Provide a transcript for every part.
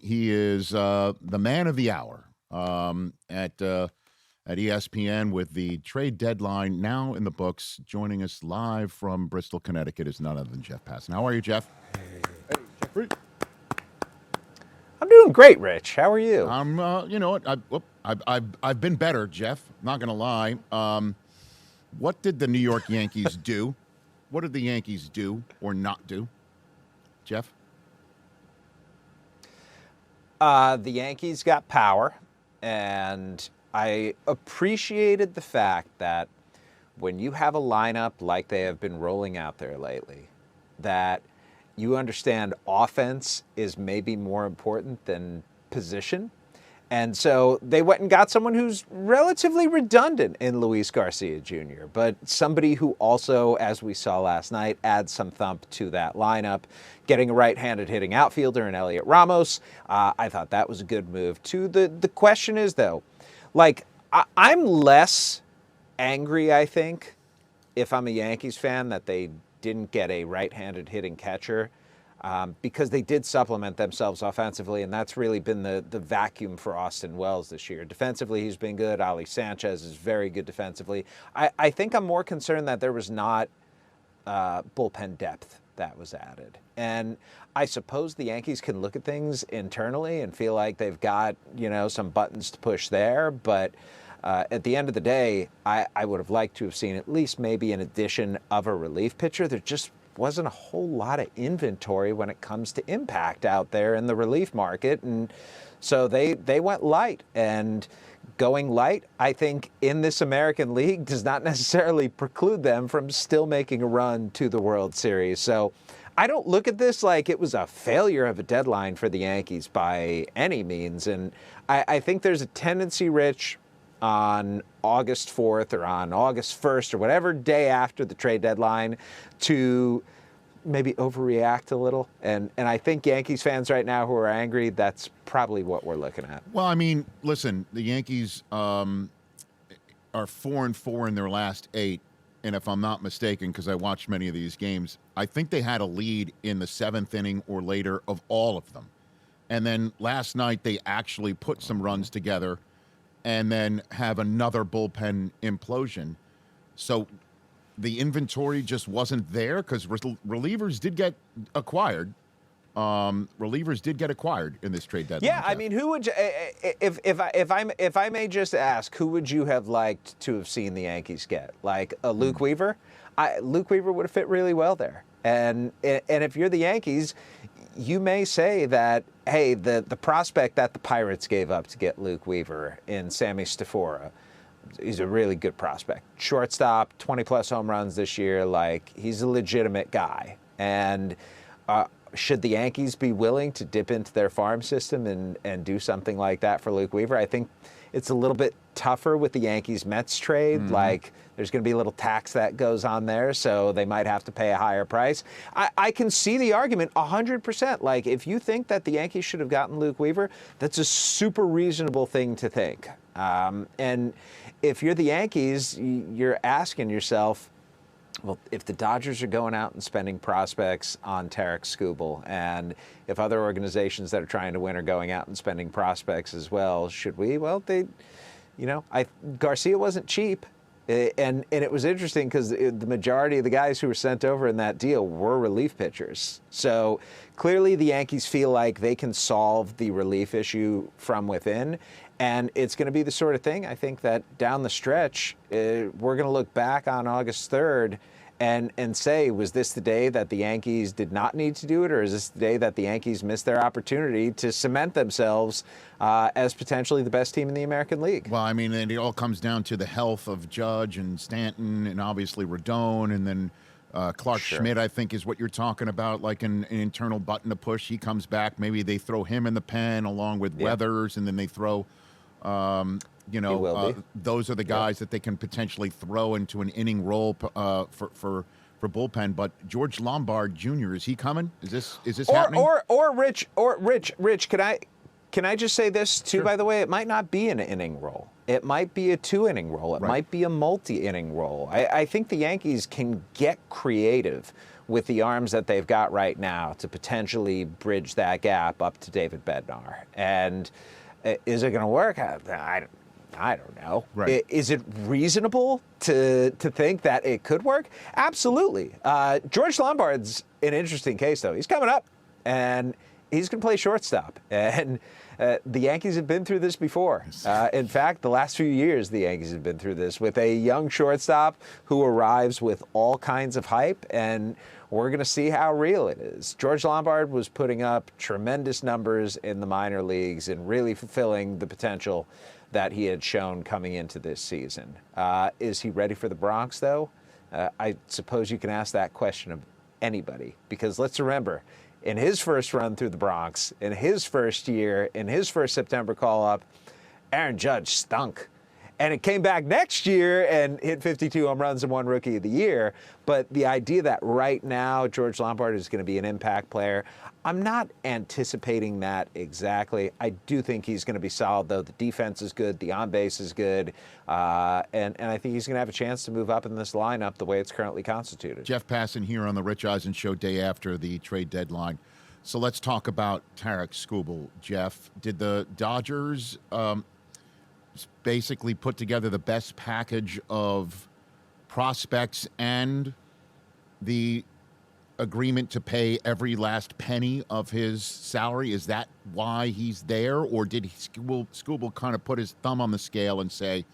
He is the man of the hour at ESPN with the trade deadline now in the books. Joining us live from Bristol, Connecticut is none other than Jeff Passan. How are you, Jeff? Hey, Jeffrey. I'm doing great, Rich. How are you? You know what? I've been better, Jeff. Not gonna lie. What did the New York Yankees do? What did the Yankees do or not do, Jeff? The Yankees got power, and I appreciated the fact that when you have a lineup like they have been rolling out there lately, that you understand offense is maybe more important than position. And so they went and got someone who's relatively redundant in Luis Garcia Jr., but somebody who also, as we saw last night, adds some thump to that lineup. Getting a right-handed hitting outfielder in Elliot Ramos, I thought that was a good move too. The question is, though, like, I'm less angry, I think, if I'm a Yankees fan, that they didn't get a right-handed hitting catcher. Because they did supplement themselves offensively, and that's really been the vacuum for Austin Wells this year. Defensively, he's been good. Ali Sanchez is very good defensively. I think I'm more concerned that there was not bullpen depth that was added. And I suppose the Yankees can look at things internally and feel like they've got, some buttons to push there, but at the end of the day, I would have liked to have seen at least maybe an addition of a relief pitcher. There just wasn't a whole lot of inventory when it comes to impact out there in the relief market. And so they went light. And going light, I think, in this American League does not necessarily preclude them from still making a run to the World Series. So I don't look at this like it was a failure of a deadline for the Yankees by any means. And I think there's a tendency, Rich, on August 4th or on August 1st or whatever day after the trade deadline to maybe overreact a little. And I think Yankees fans right now who are angry, that's probably what we're looking at. Well, I mean, listen, the Yankees are 4-4 in their last 8. And if I'm not mistaken, because I watched many of these games, I think they had a lead in the 7th inning or later of all of them. And then last night they actually put some runs together and then have another bullpen implosion. So the inventory just wasn't there because relievers did get acquired. Relievers did get acquired in this trade deadline. Yeah, I mean, who would you, if I may just ask, who would you have liked to have seen the Yankees get? Like a Luke Weaver? Luke Weaver would have fit really well there. And if you're the Yankees, you may say that, hey, the prospect that the Pirates gave up to get Luke Weaver in Sammy Stafora, he's a really good prospect. Shortstop, 20-plus home runs this year. Like, he's a legitimate guy. And should the Yankees be willing to dip into their farm system and do something like that for Luke Weaver? I think it's a little bit tougher with the Yankees-Mets trade. Mm-hmm. Like, there's going to be a little tax that goes on there, so they might have to pay a higher price. I can see the argument 100%. Like, if you think that the Yankees should have gotten Luke Weaver, that's a super reasonable thing to think. And if you're the Yankees, you're asking yourself, well, if the Dodgers are going out and spending prospects on Tarik Skubal, and if other organizations that are trying to win are going out and spending prospects as well, should we? Well, Garcia wasn't cheap. And it was interesting because the majority of the guys who were sent over in that deal were relief pitchers. So clearly the Yankees feel like they can solve the relief issue from within. And it's going to be the sort of thing, I think, that down the stretch, we're going to look back on August 3rd and say, was this the day that the Yankees did not need to do it, or is this the day that the Yankees missed their opportunity to cement themselves as potentially the best team in the American League? Well, I mean, it all comes down to the health of Judge and Stanton and obviously Rodon, and then Clark Schmidt, I think, is what you're talking about, like an internal button to push. He comes back. Maybe they throw him in the pen along with Weathers, and then they throw those are the guys that they can potentially throw into an inning role for bullpen. But George Lombard Jr., is he coming? Is this happening? Or Rich, can I just say this too? Sure. By the way, it might not be an inning role. It might be a 2-inning role. It might be a multi-inning role. I think the Yankees can get creative with the arms that they've got right now to potentially bridge that gap up to David Bednar. And is it going to work? I don't know. Right. Is it reasonable to think that it could work? Absolutely. George Lombard's an interesting case, though. He's coming up, and he's going to play shortstop. And the Yankees have been through this before. In fact, the last few years, the Yankees have been through this with a young shortstop who arrives with all kinds of hype, and we're going to see how real it is. George Lombard was putting up tremendous numbers in the minor leagues and really fulfilling the potential that he had shown coming into this season. Is he ready for the Bronx, though? I suppose you can ask that question of anybody, because let's remember, in his first run through the Bronx, in his first year, in his first September call-up, Aaron Judge stunk. And it came back next year and hit 52 home runs and won Rookie of the Year. But the idea that right now George Lombard is going to be an impact player, I'm not anticipating that exactly. I do think he's going to be solid, though. The defense is good. The on-base is good. And I think he's going to have a chance to move up in this lineup the way it's currently constituted. Jeff Passan here on the Rich Eisen Show day after the trade deadline. So let's talk about Tarik Skubal. Jeff, did the Dodgers basically put together the best package of prospects and the agreement to pay every last penny of his salary? Is that why he's there? Or did Skubal kind of put his thumb on the scale and say,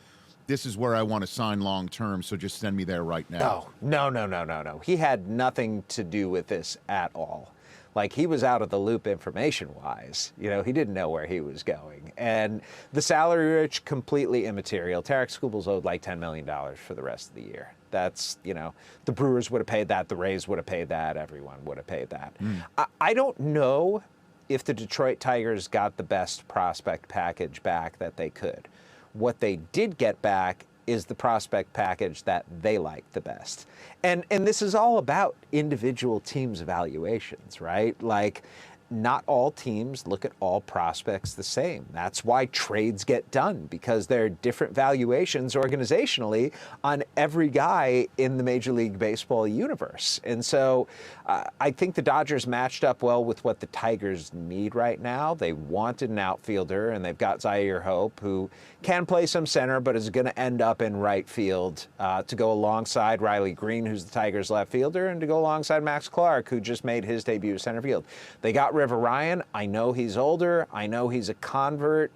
this is where I want to sign long term, so just send me there right now? No. He had nothing to do with this at all. Like, he was out of the loop information-wise. You know, he didn't know where he was going. And the salary, Rich, completely immaterial. Tarik Skubal's owed like $10 million for the rest of the year. That's, you know, the Brewers would have paid that, the Rays would have paid that, everyone would have paid that. I don't know if the Detroit Tigers got the best prospect package back that they could. What they did get back is the prospect package that they like the best. And this is all about individual teams' evaluations, right? Like, not all teams look at all prospects the same. That's why trades get done, because there are different valuations organizationally on every guy in the Major League Baseball universe. And so I think the Dodgers matched up well with what the Tigers need right now. They wanted an outfielder, and they've got Zaire Hope, who can play some center, but is going to end up in right field to go alongside Riley Green, who's the Tigers' left fielder, and to go alongside Max Clark, who just made his debut center field. They got River Ryan. I know he's older. I know he's a convert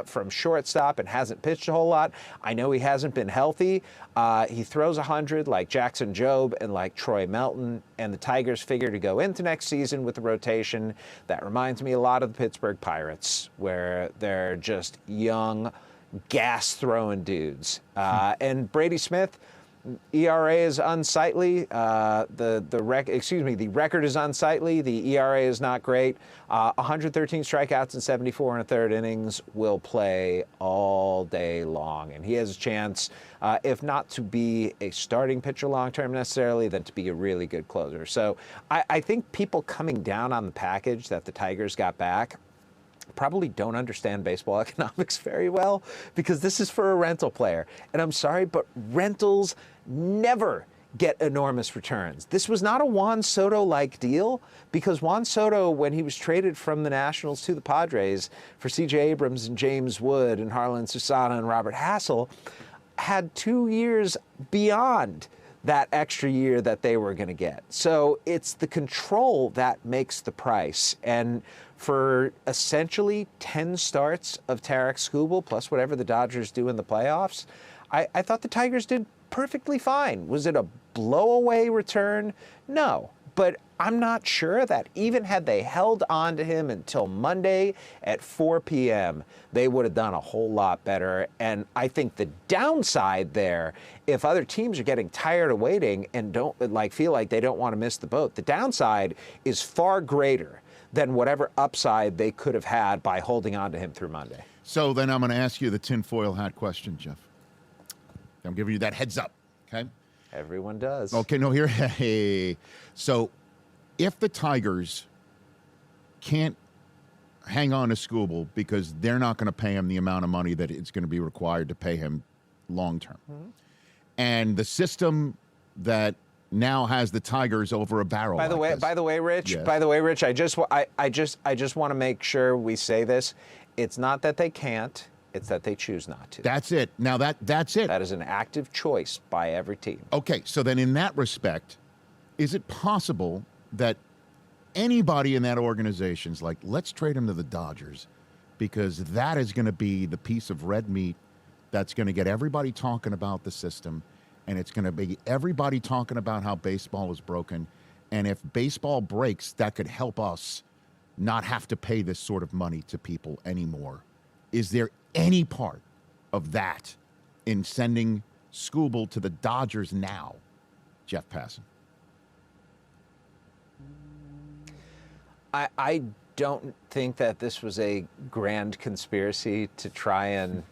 from shortstop and hasn't pitched a whole lot. I know he hasn't been healthy. He throws 100 like Jackson Jobe and like Troy Melton, and the Tigers figure to go into next season with a rotation that reminds me a lot of the Pittsburgh Pirates, where they're just young, gas-throwing dudes. And Brady Smith, ERA is unsightly. The record is unsightly. The ERA is not great. 113 strikeouts and 74 and a third innings, will play all day long. And he has a chance, if not to be a starting pitcher long-term necessarily, then to be a really good closer. So I think people coming down on the package that the Tigers got back probably don't understand baseball economics very well, because this is for a rental player. And I'm sorry, but rentals never get enormous returns. This was not a Juan Soto-like deal, because Juan Soto, when he was traded from the Nationals to the Padres for C.J. Abrams and James Wood and Harlan Susana and Robert Hassel, had 2 years beyond that extra year that they were going to get. So it's the control that makes the price. And for essentially 10 starts of Tarik Skubal, plus whatever the Dodgers do in the playoffs, I thought the Tigers did perfectly fine. Was it a blowaway return? No. But I'm not sure that even had they held on to him until Monday at 4 p.m., they would have done a whole lot better. And I think the downside there, if other teams are getting tired of waiting and don't feel like they don't want to miss the boat, the downside is far greater than whatever upside they could have had by holding on to him through Monday. So then I'm going to ask you the tinfoil hat question, Jeff. I'm giving you that heads up, okay? Everyone does. Okay, no, here. Hey. So if the Tigers can't hang on to Skubal because they're not going to pay him the amount of money that it's going to be required to pay him long term, and the system that now has the Tigers over a barrel. By the way, Rich. Yes. By the way, Rich. I just want to make sure we say this. It's not that they can't. It's that they choose not to. That's it. Now that's it. That is an active choice by every team. Okay, so then in that respect, is it possible that anybody in that organization's like, let's trade him to the Dodgers because that is going to be the piece of red meat that's going to get everybody talking about the system, and it's going to be everybody talking about how baseball is broken, and if baseball breaks, that could help us not have to pay this sort of money to people anymore. Is there any part of that in sending Skubal to the Dodgers now, Jeff Passan? I don't think that this was a grand conspiracy to try and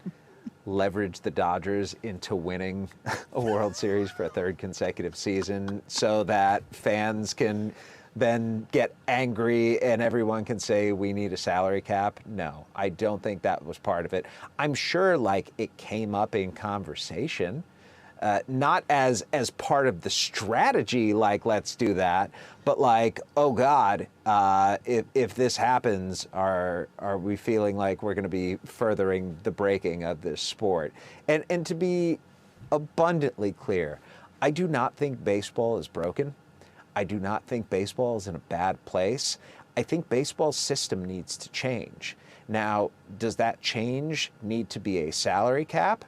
leverage the Dodgers into winning a World Series for a third consecutive season so that fans can then get angry and everyone can say we need a salary cap. No, I don't think that was part of it. I'm sure like it came up in conversation, not as part of the strategy, like let's do that, but like, oh God, if this happens, are we feeling like we're going to be furthering the breaking of this sport? And to be abundantly clear, I do not think baseball is broken. I do not think baseball is in a bad place. I think baseball's system needs to change. Now, does that change need to be a salary cap?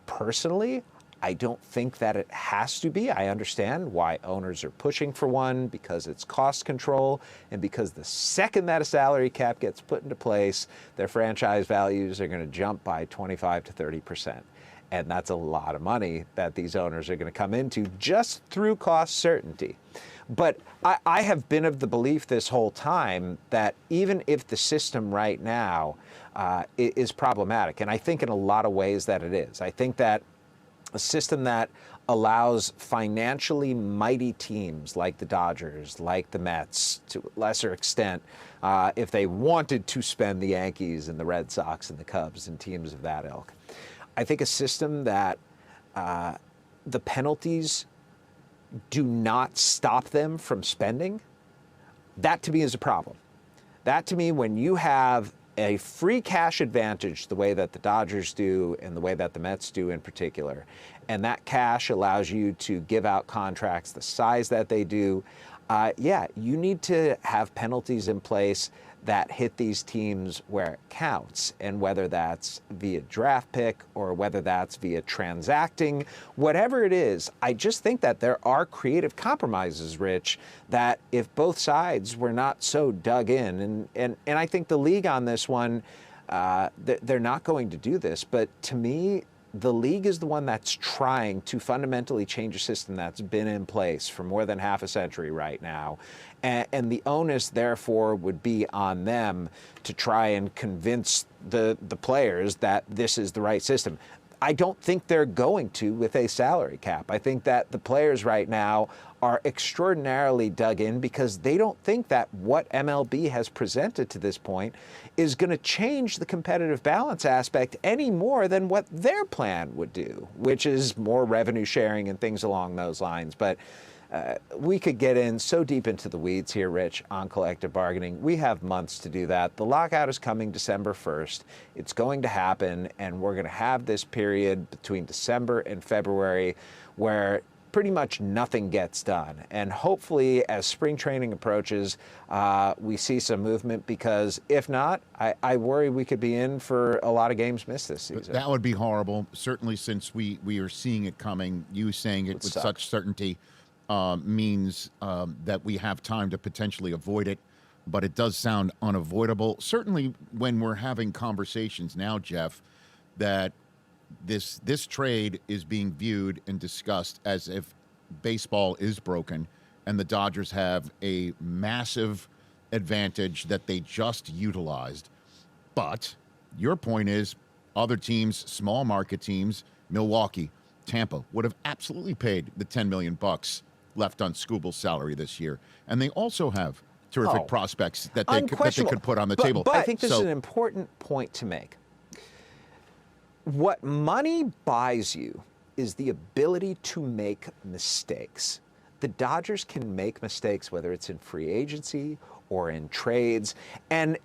Personally, I don't think that it has to be. I understand why owners are pushing for one, because it's cost control, and because the second that a salary cap gets put into place, their franchise values are going to jump by 25 to 30%. And that's a lot of money that these owners are going to come into just through cost certainty. But I have been of the belief this whole time that even if the system right now is problematic, and I think in a lot of ways that it is, I think that a system that allows financially mighty teams like the Dodgers, like the Mets, to a lesser extent, if they wanted to spend the Yankees and the Red Sox and the Cubs and teams of that ilk, I think a system that the penalties do not stop them from spending, that to me is a problem. That to me, when you have a free cash advantage the way that the Dodgers do and the way that the Mets do in particular, and that cash allows you to give out contracts the size that they do, yeah, you need to have penalties in place that hit these teams where it counts, and whether that's via draft pick or whether that's via transacting, whatever it is, I just think that there are creative compromises, Rich, that if both sides were not so dug in, and I think the league on this one, they're not going to do this, but to me, the league is the one that's trying to fundamentally change a system that's been in place for more than half a century right now. And the onus, therefore, would be on them to try and convince the players that this is the right system. I don't think they're going to with a salary cap. I think that the players right now are extraordinarily dug in because they don't think that what MLB has presented to this point is going to change the competitive balance aspect any more than what their plan would do, which is more revenue sharing and things along those lines. But we could get in so deep into the weeds here, Rich, on collective bargaining. We have months to do that. The lockout is coming December 1st. It's going to happen, and we're going to have this period between December and February where pretty much nothing gets done. And hopefully, as spring training approaches, we see some movement, because if not, I worry we could be in for a lot of games missed this season. That would be horrible, certainly since we are seeing it coming. You saying it with such certainty means that we have time to potentially avoid it, but it does sound unavoidable. Certainly when we're having conversations now, Jeff, that this trade is being viewed and discussed as if baseball is broken and the Dodgers have a massive advantage that they just utilized. But your point is other teams, small market teams, Milwaukee, Tampa, would have absolutely paid the $10 million left on Skubal's salary this year. And they also have terrific prospects that they could put on the table. But I think this is an important point to make. What money buys you is the ability to make mistakes. the Dodgers can make mistakes, whether it's in free agency or in trades, and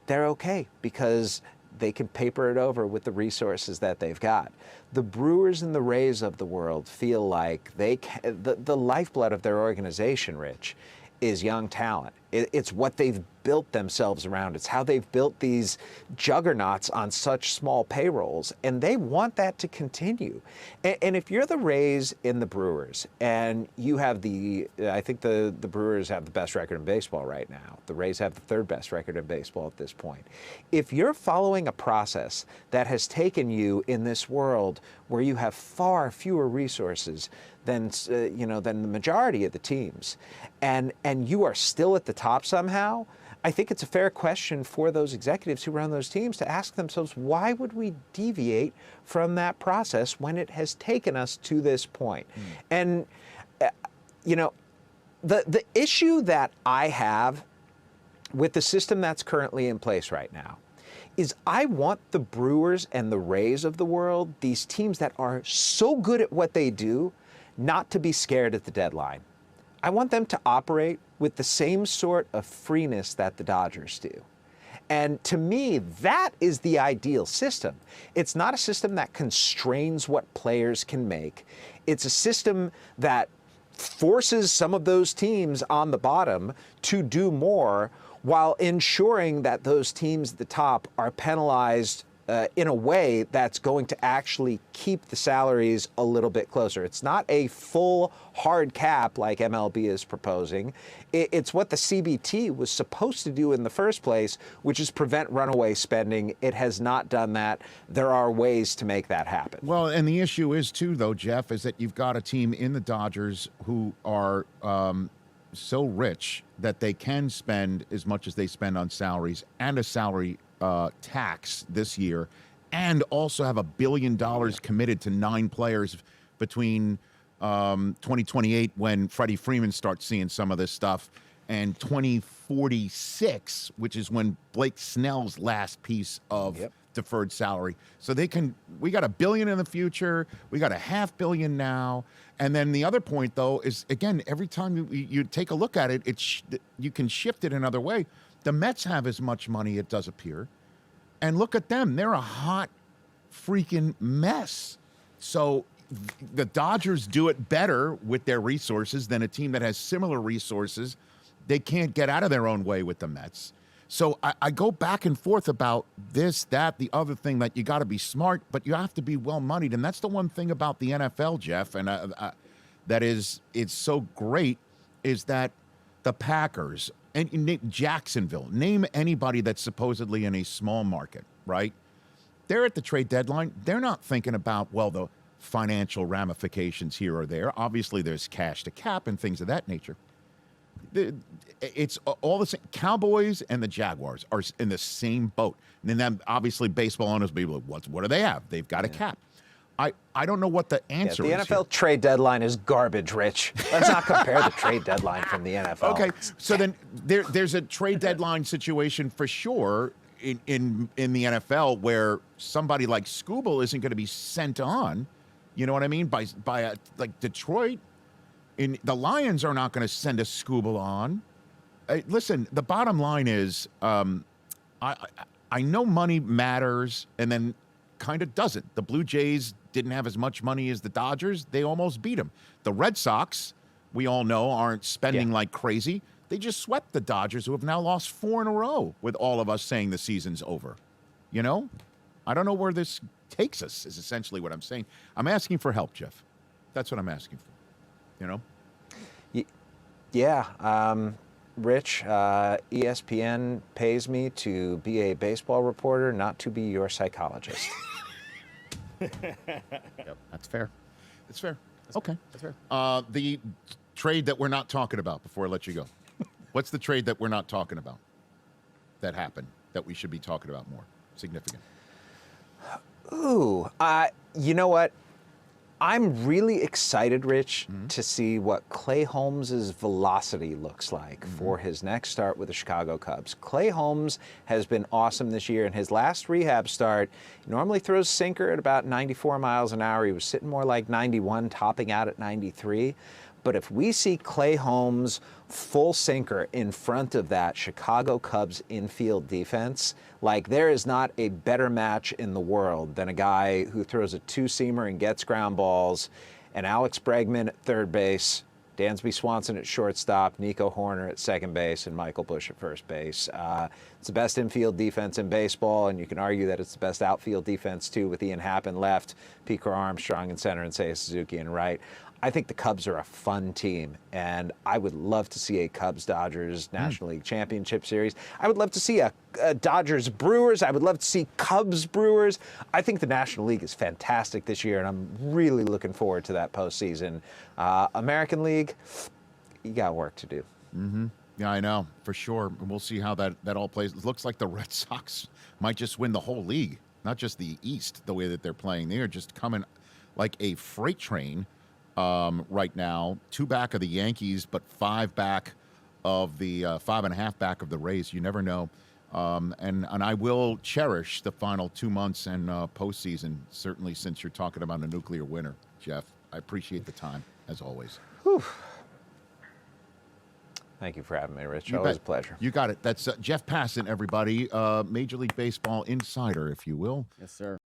they're okay because they can paper it over with the resources that they've got. The Brewers and the Rays of the world feel like the lifeblood of their organization, Rich, is young talent. It's what they've built themselves around. It's how they've built these juggernauts on such small payrolls, and they want that to continue. And if you're the Rays and the Brewers, and you have I think the Brewers have the best record in baseball right now. The Rays have the third best record in baseball at this point. If you're following a process that has taken you in this world where you have far fewer resources than the majority of the teams, and you are still at the top somehow, I think it's a fair question for those executives who run those teams to ask themselves, why would we deviate from that process when it has taken us to this point? And, the issue that I have with the system that's currently in place right now is I want the Brewers and the Rays of the world, these teams that are so good at what they do, not to be scared at the deadline. I want them to operate with the same sort of freeness that the Dodgers do. And to me, that is the ideal system. It's not a system that constrains what players can make. It's a system that forces some of those teams on the bottom to do more while ensuring that those teams at the top are penalized in a way that's going to actually keep the salaries a little bit closer. It's not a full hard cap like MLB is proposing. It's what the CBT was supposed to do in the first place, which is prevent runaway spending. It has not done that. There are ways to make that happen. Well, and the issue is, too, though, Jeff, is that you've got a team in the Dodgers who are so rich that they can spend as much as they spend on salaries and a salary tax this year, and also have $1 billion committed to 9 players between 2028, when Freddie Freeman starts seeing some of this stuff, and 2046, which is when Blake Snell's last piece of deferred salary. So we got $1 billion in the future, we got $500 million now. And then the other point, though, is, again, every time you take a look at it, you can shift it another way. The Mets have as much money, it does appear. And look at them. They're a hot freaking mess. So the Dodgers do it better with their resources than a team that has similar resources. They can't get out of their own way with the Mets. So I go back and forth about this, that, the other thing, that you got to be smart, but you have to be well-moneyed. And that's the one thing about the NFL, Jeff, and it's so great, is that the Packers and Jacksonville, name anybody that's supposedly in a small market, right? They're at the trade deadline. They're not thinking about, well, the financial ramifications here or there. Obviously, there's cash to cap and things of that nature. It's all the same. Cowboys and the Jaguars are in the same boat. And then obviously baseball owners will be like, what do they have? They've got a cap. I don't know what the answer is. The NFL trade deadline is garbage, Rich. Let's not compare the trade deadline from the NFL. Okay, so then there's a trade deadline situation for sure in the NFL where somebody like Skubal isn't going to be sent on, you know what I mean, by like Detroit. The Lions are not going to send a Skubal on. Listen, the bottom line is, I know money matters, and then kind of doesn't. The Blue Jays didn't have as much money as the Dodgers. They almost beat them. The Red Sox, we all know, aren't spending like crazy. They just swept the Dodgers, who have now lost 4 in a row, with all of us saying the season's over. You know? I don't know where this takes us, is essentially what I'm saying. I'm asking for help, Jeff. That's what I'm asking for. You know? Yeah. Rich, ESPN pays me to be a baseball reporter, not to be your psychologist. Yep, that's fair. That's fair. Okay. That's fair. The trade that we're not talking about, before I let you go. What's the trade that we're not talking about that happened that we should be talking about more? Significant. Ooh, you know what? I'm really excited, Rich, to see what Clay Holmes' velocity looks like for his next start with the Chicago Cubs. Clay Holmes has been awesome this year. In his last rehab start, he normally throws sinker at about 94 miles an hour. He was sitting more like 91, topping out at 93. But if we see Clay Holmes full sinker in front of that Chicago Cubs infield defense, like there is not a better match in the world than a guy who throws a two-seamer and gets ground balls, and Alex Bregman at third base, Dansby Swanson at shortstop, Nico Horner at second base, and Michael Busch at first base. It's the best infield defense in baseball, and you can argue that it's the best outfield defense, too, with Ian Happ in left, Pete Armstrong in center, and Seiya Suzuki in right. I think the Cubs are a fun team, and I would love to see a Cubs-Dodgers National League Championship Series. I would love to see a Dodgers-Brewers. I would love to see Cubs-Brewers. I think the National League is fantastic this year, and I'm really looking forward to that postseason. American League, you got work to do. Yeah, I know, for sure. And we'll see how that all plays. It looks like the Red Sox might just win the whole league, not just the East, the way that they're playing. They are just coming like a freight train right now. 2 back of the Yankees, but 5 back of the 5.5 back of the Rays. You never know. And I will cherish the final 2 months and postseason, certainly since you're talking about a nuclear winter, Jeff. I appreciate the time, as always. Whew. Thank you for having me, Rich. Always a pleasure. You got it. That's Jeff Passan, everybody. Major League Baseball insider, if you will. Yes, sir.